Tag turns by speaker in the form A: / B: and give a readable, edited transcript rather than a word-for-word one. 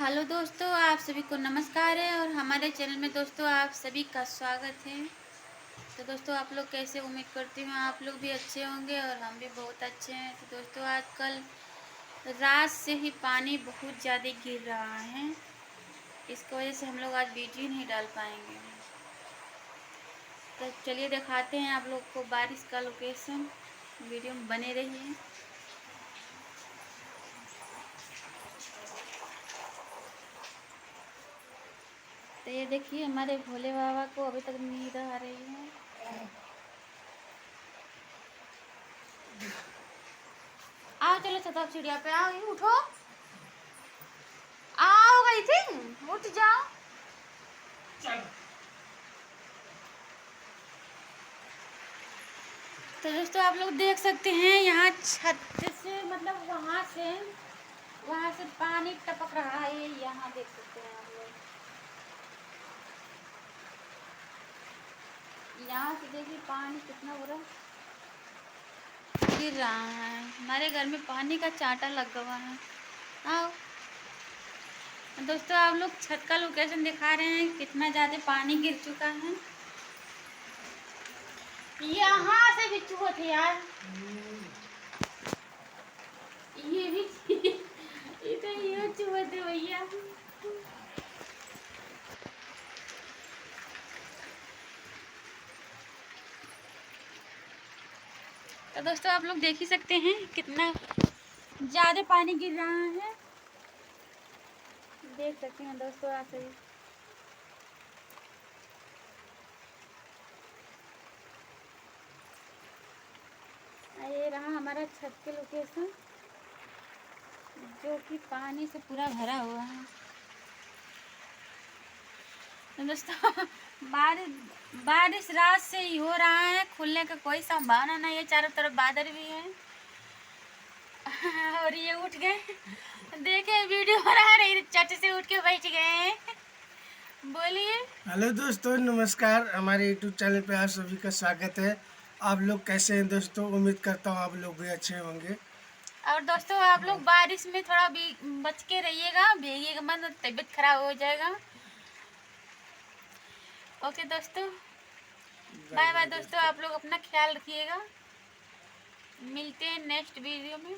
A: Hello दोस्तों, आप सभी को नमस्कार है और हमारे चैनल में दोस्तों आप सभी का स्वागत है। तो दोस्तों आप लोग कैसे, उम्मीद करती हूँ आप लोग भी अच्छे होंगे और हम भी बहुत अच्छे हैं। तो दोस्तों आजकल रात से ही पानी बहुत ज़्यादा गिर रहा है, इसकी वजह से हम लोग आज वीडियो नहीं डाल पाएंगे। तो चलिए दिखाते हैं आप लोग को बारिश का लोकेशन, वीडियो में बने रहिए। तो ये देखिए हमारे भोले बाबा को अभी तक नींद आ रही है। आओ चलो छत चिड़िया पे आओ, ये उठो, आओ गई थी, उठ जाओ। तो दोस्तों आप लोग देख सकते हैं यहाँ छत से, मतलब वहाँ से पानी टपक रहा है। यहाँ देख सकते हैं आप लोग, यहाँ से देखिए पानी कितना बुरा गिर रहा है। हमारे घर में पानी का चांटा लगा हुआ है। आओ दोस्तों, आप लोग छत का लोकेशन दिखा रहे हैं, कितना ज़्यादा पानी गिर चुका है। यहाँ से भी चूहे थे यार, ये भी ये चूहे थे भैया। तो दोस्तों आप लोग देख ही सकते हैं कितना ज़्यादा पानी गिर रहा है, देख सकते हैं दोस्तों आप सभी। ये रहा हमारा छत के लोकेशन, जो कि पानी से पूरा भरा हुआ है। तो दोस्तों बारिश रात से ही हो रहा है, खुलने का कोई संभावना नहीं है। चारों तरफ बादल भी है और ये उठ गए, देखे वीडियो बना रही, चट से उठ के बैठ गए। बोलिए।
B: हेलो दोस्तों, नमस्कार। हमारे यूट्यूब चैनल पे आप सभी का स्वागत है। आप लोग कैसे हैं दोस्तों? उम्मीद करता हूँ आप लोग भी अच्छे होंगे।
A: और दोस्तों आप लोग बारिश में थोड़ा भी बच के रहिएगा, भीगिएगा मत, तबीयत खराब हो जाएगा। ओके दोस्तों, बाय बाय दोस्तों, आप लोग अपना ख्याल रखिएगा। मिलते हैं नेक्स्ट वीडियो में।